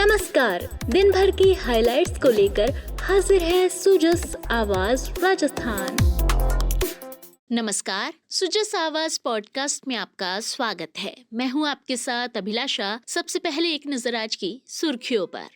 नमस्कार। दिन भर की हाइलाइट्स को लेकर हाजिर है सुजस आवाज राजस्थान। नमस्कार, सुजस आवाज पॉडकास्ट में आपका स्वागत है। मैं हूं आपके साथ अभिलाषा। सबसे पहले एक नजर आज की सुर्खियों पर।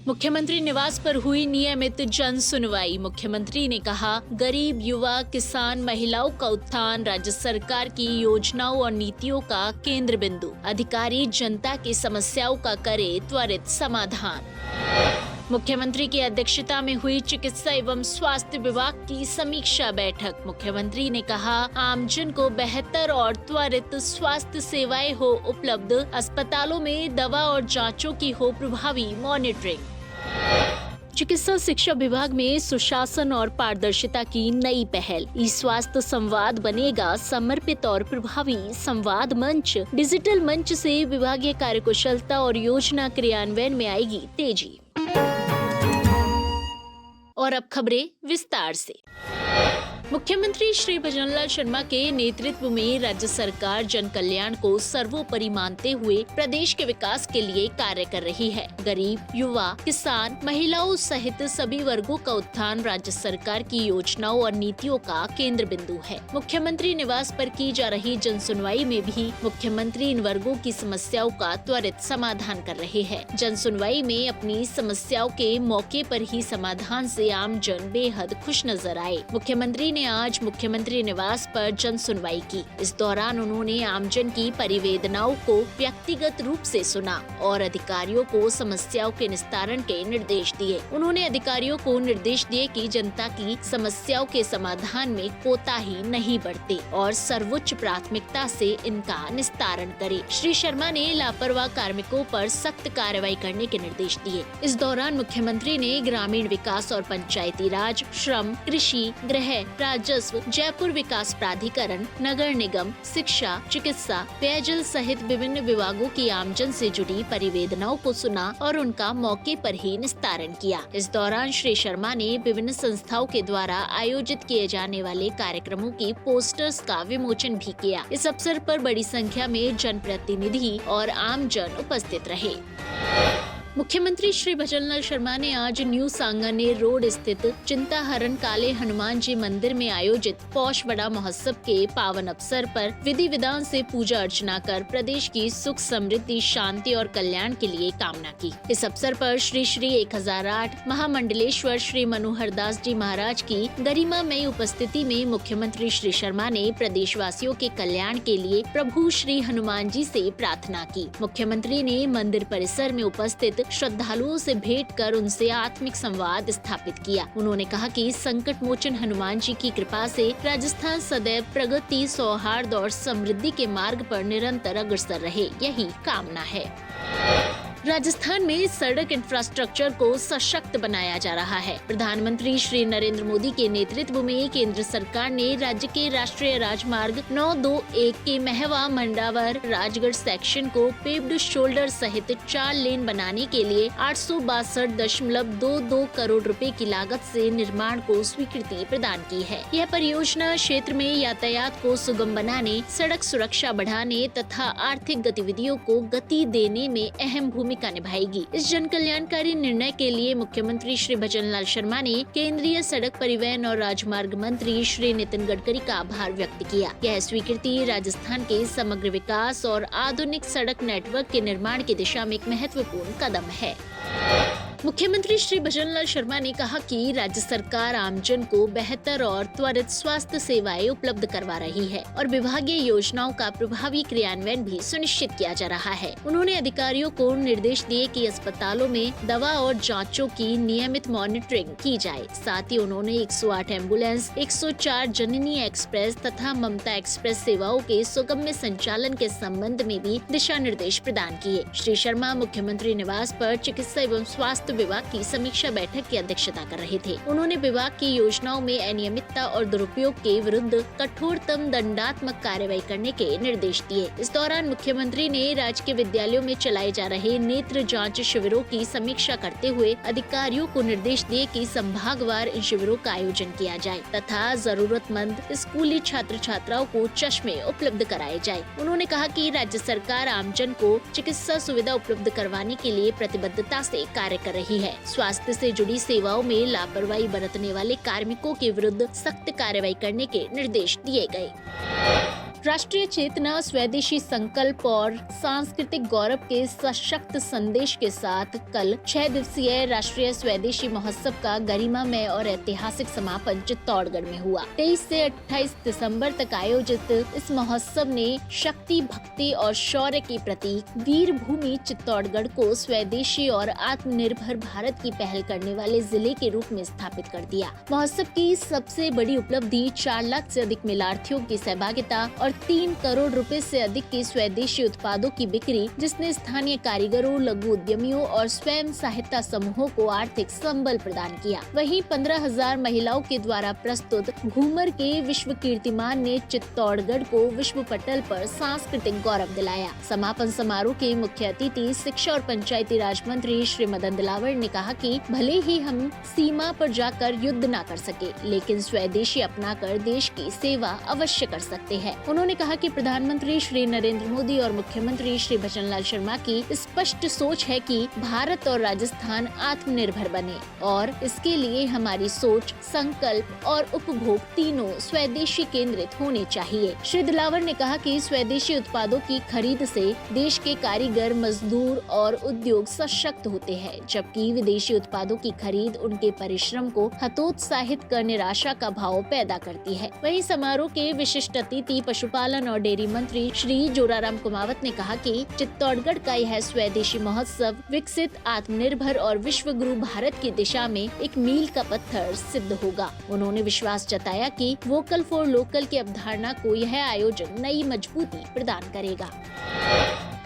मुख्यमंत्री निवास पर हुई नियमित जन सुनवाई। मुख्यमंत्री ने कहा, गरीब, युवा, किसान, महिलाओं का उत्थान राज्य सरकार की योजनाओं और नीतियों का केंद्र बिंदु। अधिकारी जनता की समस्याओं का करे त्वरित समाधान। मुख्यमंत्री की अध्यक्षता में हुई चिकित्सा एवं स्वास्थ्य विभाग की समीक्षा बैठक। मुख्यमंत्री ने कहा, आमजन को बेहतर और त्वरित स्वास्थ्य सेवाएं हो उपलब्ध। अस्पतालों में दवा और जांचों की हो प्रभावी मॉनिटरिंग। चिकित्सा शिक्षा विभाग में सुशासन और पारदर्शिता की नई पहल। ई स्वास्थ्य संवाद बनेगा समर्पित और प्रभावी संवाद मंच। डिजिटल मंच से विभागीय कार्यकुशलता और योजना क्रियान्वयन में आएगी तेजी। और अब खबरें विस्तार से। मुख्यमंत्री श्री भजनलाल शर्मा के नेतृत्व में राज्य सरकार जन कल्याण को सर्वोपरि मानते हुए प्रदेश के विकास के लिए कार्य कर रही है। गरीब, युवा, किसान, महिलाओं सहित सभी वर्गों का उत्थान राज्य सरकार की योजनाओं और नीतियों का केंद्र बिंदु है। मुख्यमंत्री निवास पर की जा रही जन सुनवाई में भी मुख्यमंत्री इन वर्गों की समस्याओं का त्वरित समाधान कर रहे हैं। जन सुनवाई में अपनी समस्याओं के मौके पर ही समाधान से आम जन बेहद खुश नजर आए। मुख्यमंत्री ने आज मुख्यमंत्री निवास पर जन सुनवाई की। इस दौरान उन्होंने आमजन की परिवेदनाओं को व्यक्तिगत रूप से सुना और अधिकारियों को समस्याओं के निस्तारण के निर्देश दिए। उन्होंने अधिकारियों को निर्देश दिए कि जनता की समस्याओं के समाधान में कोताही नहीं बरते और सर्वोच्च प्राथमिकता से इनका निस्तारण करे। श्री शर्मा ने लापरवाह कार्मिकों पर सख्त कार्रवाई करने के निर्देश दिए। इस दौरान मुख्यमंत्री ने ग्रामीण विकास और पंचायती राज, श्रम, कृषि, गृह, राजस्व, जयपुर विकास प्राधिकरण, नगर निगम, शिक्षा, चिकित्सा, पेयजल सहित विभिन्न विभागों की आमजन से जुड़ी परिवेदनाओं को सुना और उनका मौके पर ही निस्तारण किया। इस दौरान श्री शर्मा ने विभिन्न संस्थाओं के द्वारा आयोजित किए जाने वाले कार्यक्रमों की पोस्टर्स का विमोचन भी किया। इस अवसर पर बड़ी संख्या में जनप्रतिनिधि और आमजन उपस्थित रहे। मुख्यमंत्री श्री भजनलाल शर्मा ने आज न्यू सांगानेर रोड स्थित चिंताहरण काले हनुमान जी मंदिर में आयोजित पौष बड़ा महोत्सव के पावन अवसर पर विधि विधान से पूजा अर्चना कर प्रदेश की सुख, समृद्धि, शांति और कल्याण के लिए कामना की। इस अवसर पर श्री 1008 महामंडलेश्वर श्री मनोहर दास जी महाराज की गरिमामयी उपस्थिति में मुख्यमंत्री श्री शर्मा ने प्रदेशवासियों के कल्याण के लिए प्रभु श्री हनुमान जी से प्रार्थना की। मुख्यमंत्री ने मंदिर परिसर में उपस्थित श्रद्धालुओं से भेंट कर उनसे आत्मिक संवाद स्थापित किया। उन्होंने कहा कि संकट मोचन हनुमान जी की कृपा से राजस्थान सदैव प्रगति, सौहार्द और समृद्धि के मार्ग पर निरंतर अग्रसर रहे, यही कामना है। राजस्थान में सड़क इंफ्रास्ट्रक्चर को सशक्त बनाया जा रहा है। प्रधानमंत्री श्री नरेंद्र मोदी के नेतृत्व में केंद्र सरकार ने राज्य के राष्ट्रीय राजमार्ग 921 के महवा मंडावर राजगढ़ सेक्शन को पेव्ड शोल्डर सहित 4 लेन बनाने के लिए 862.22 करोड़ रुपए की लागत से निर्माण को स्वीकृति प्रदान की है। यह परियोजना क्षेत्र में यातायात को सुगम बनाने, सड़क सुरक्षा बढ़ाने तथा आर्थिक गतिविधियों को गति देने में अहम भूमिका निभाएगी। इस जन कल्याणकारी निर्णय के लिए मुख्यमंत्री श्री भजनलाल शर्मा ने केंद्रीय सड़क परिवहन और राजमार्ग मंत्री श्री नितिन गडकरी का आभार व्यक्त किया। यह स्वीकृति राजस्थान के समग्र विकास और आधुनिक सड़क नेटवर्क के निर्माण की दिशा में एक महत्वपूर्ण कदम है। मुख्यमंत्री श्री भजनलाल शर्मा ने कहा कि राज्य सरकार आमजन को बेहतर और त्वरित स्वास्थ्य सेवाएं उपलब्ध करवा रही है और विभागीय योजनाओं का प्रभावी क्रियान्वयन भी सुनिश्चित किया जा रहा है। उन्होंने अधिकारियों को निर्देश दिए कि अस्पतालों में दवा और जांचों की नियमित मॉनिटरिंग की जाए। साथ ही उन्होंने 108 एम्बुलेंस, 104 जननी एक्सप्रेस तथा ममता एक्सप्रेस सेवाओं के सुगम्य संचालन के संबंध में भी दिशा निर्देश प्रदान किए। श्री शर्मा मुख्यमंत्री निवास पर चिकित्सा एवं स्वास्थ्य राजस्व विभाग की समीक्षा बैठक की अध्यक्षता कर रहे थे। उन्होंने विभाग की योजनाओं में अनियमितता और दुरुपयोग के विरुद्ध कठोरतम दंडात्मक कार्रवाई करने के निर्देश दिए। इस दौरान मुख्यमंत्री ने राजकीय विद्यालयों में चलाए जा रहे नेत्र जांच शिविरों की समीक्षा करते हुए अधिकारियों को निर्देश दिए कि संभागवार इन शिविरों का आयोजन किया जाए तथा जरूरतमंद स्कूली छात्र छात्राओं को चश्मे उपलब्ध कराए जाए। उन्होंने कहा कि राज्य सरकार आमजन को चिकित्सा सुविधा उपलब्ध करवाने के लिए प्रतिबद्धता से कार्य कर रही है। स्वास्थ्य से जुड़ी सेवाओं में लापरवाही बरतने वाले कार्मिकों के विरुद्ध सख्त कार्रवाई करने के निर्देश दिए गए। राष्ट्रीय चेतना, स्वदेशी संकल्प और सांस्कृतिक गौरव के सशक्त संदेश के साथ कल 6 दिवसीय राष्ट्रीय स्वदेशी महोत्सव का गरिमामय और ऐतिहासिक समापन चित्तौड़गढ़ में हुआ। 23 से 28 दिसंबर तक आयोजित इस महोत्सव ने शक्ति, भक्ति और शौर्य के प्रतीक वीर भूमि चित्तौड़गढ़ को स्वदेशी और आत्मनिर्भर भारत की पहल करने वाले जिले के रूप में स्थापित कर दिया। महोत्सव की सबसे बड़ी उपलब्धि 4 लाख से अधिक मेलार्थियों की सहभागिता और 3 करोड़ रुपए से अधिक के स्वदेशी उत्पादों की बिक्री, जिसने स्थानीय कारीगरों, लघु उद्यमियों और स्वयं सहायता समूहों को आर्थिक संबल प्रदान किया। वहीं 15,000 महिलाओं के द्वारा प्रस्तुत घूमर के विश्व कीर्तिमान ने चित्तौड़गढ़ को विश्व पटल पर सांस्कृतिक गौरव दिलाया। समापन समारोह के मुख्य अतिथि शिक्षा और पंचायती राज मंत्री श्री मदन दिलावर ने कहा कि भले ही हम सीमा पर जाकर युद्ध न कर सके, लेकिन स्वदेशी अपनाकर देश की सेवा अवश्य कर सकते हैं। उन्होंने कहा कि प्रधानमंत्री श्री नरेंद्र मोदी और मुख्यमंत्री श्री भजनलाल शर्मा की स्पष्ट सोच है कि भारत और राजस्थान आत्मनिर्भर बने और इसके लिए हमारी सोच, संकल्प और उपभोग तीनों स्वदेशी केंद्रित होने चाहिए। श्री दिलावर ने कहा कि स्वदेशी उत्पादों की खरीद से देश के कारीगर, मजदूर और उद्योग सशक्त होते हैं, जबकि विदेशी उत्पादों की खरीद उनके परिश्रम को हतोत्साहित कर निराशा का भाव पैदा करती है। वहीं समारोह के विशिष्ट अतिथि पशुपालन और डेयरी मंत्री श्री जोराराम कुमावत ने कहा कि चित्तौड़गढ़ का यह स्वदेशी महोत्सव विकसित, आत्मनिर्भर और विश्व गुरु भारत की दिशा में एक मील का पत्थर सिद्ध होगा। उन्होंने विश्वास जताया कि वोकल फॉर लोकल की अवधारणा को यह आयोजन नई मजबूती प्रदान करेगा।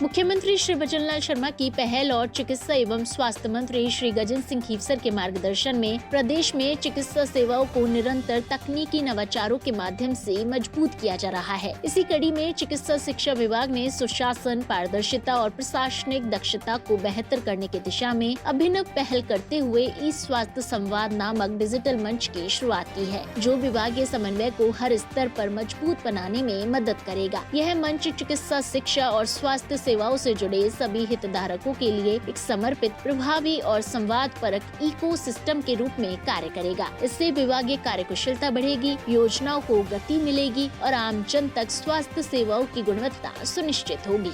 मुख्यमंत्री श्री भजनलाल शर्मा की पहल और चिकित्सा एवं स्वास्थ्य मंत्री श्री गजेंद्र सिंह खीवसर के मार्गदर्शन में प्रदेश में चिकित्सा सेवाओं को निरंतर तकनीकी नवाचारों के माध्यम से मजबूत किया जा रहा है। इसी कड़ी में चिकित्सा शिक्षा विभाग ने सुशासन, पारदर्शिता और प्रशासनिक दक्षता को बेहतर करने की दिशा में अभिनव पहल करते हुए ई स्वास्थ्य संवाद नामक डिजिटल मंच की शुरुआत की है, जो विभागीय समन्वय को हर स्तर पर मजबूत बनाने में मदद करेगा। यह मंच चिकित्सा शिक्षा और स्वास्थ्य सेवाओं से जुड़े सभी हितधारकों के लिए एक समर्पित, प्रभावी और संवादपरक इकोसिस्टम के रूप में कार्य करेगा। इससे विभागीय कार्यकुशलता बढ़ेगी, योजनाओं को गति मिलेगी और आम जन तक स्वास्थ्य सेवाओं की गुणवत्ता सुनिश्चित होगी।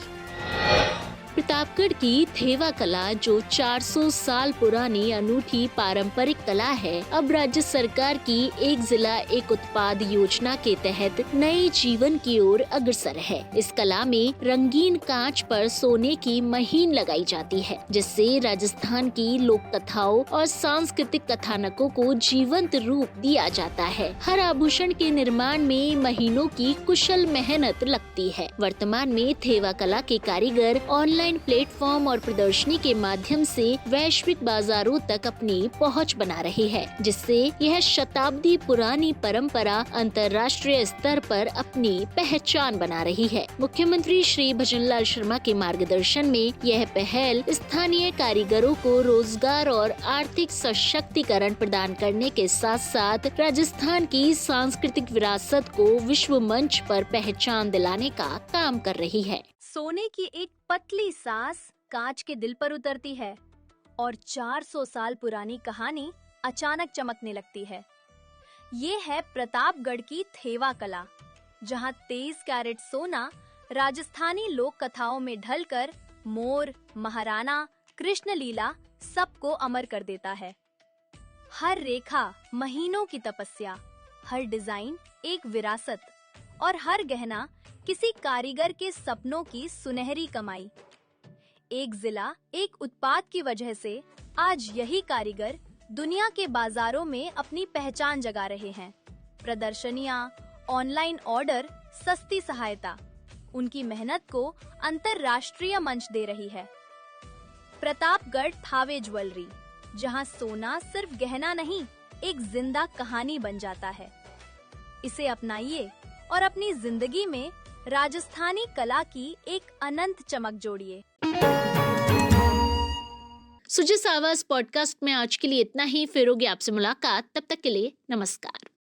प्रतापगढ़ की थेवा कला, जो 400 साल पुरानी अनूठी पारंपरिक कला है, अब राज्य सरकार की एक जिला एक उत्पाद योजना के तहत नए जीवन की ओर अग्रसर है। इस कला में रंगीन कांच पर सोने की महीन लगाई जाती है, जिससे राजस्थान की लोक कथाओं और सांस्कृतिक कथानकों को जीवंत रूप दिया जाता है। हर आभूषण के निर्माण में महीनों की कुशल मेहनत लगती है। वर्तमान में थेवा कला के कारीगर ऑनलाइन प्लेटफॉर्म और प्रदर्शनी के माध्यम से वैश्विक बाजारों तक अपनी पहुंच बना रही है, जिससे यह शताब्दी पुरानी परंपरा अंतर्राष्ट्रीय स्तर पर अपनी पहचान बना रही है। मुख्यमंत्री श्री भजनलाल शर्मा के मार्गदर्शन में यह पहल स्थानीय कारीगरों को रोजगार और आर्थिक सशक्तिकरण प्रदान करने के साथ साथ राजस्थान की सांस्कृतिक विरासत को विश्व मंच पर पहचान दिलाने का काम कर रही है। सोने की एक पतली सांस कांच के दिल पर उतरती है और 400 साल पुरानी कहानी अचानक चमकने लगती है। ये है प्रतापगढ़ की थेवा कला, जहां 23 कैरेट सोना राजस्थानी लोक कथाओं में ढलकर मोर, महाराणा, कृष्ण लीला सबको अमर कर देता है। हर रेखा महीनों की तपस्या, हर डिजाइन एक विरासत और हर गहना किसी कारीगर के सपनों की सुनहरी कमाई। एक जिला एक उत्पाद की वजह से आज यही कारीगर दुनिया के बाजारों में अपनी पहचान जगा रहे हैं। प्रदर्शनियां, ऑनलाइन ऑर्डर, सस्ती सहायता उनकी मेहनत को अंतरराष्ट्रीय मंच दे रही है। प्रतापगढ़ थावे ज्वेलरी जहां सोना सिर्फ गहना नहीं, एक जिंदा कहानी बन जाता है। इसे अपनाइए और अपनी जिंदगी में राजस्थानी कला की एक अनंत चमक जोड़िए। सुजस आवाज पॉडकास्ट में आज के लिए इतना ही। फिर होगी आपसे मुलाकात, तब तक के लिए नमस्कार।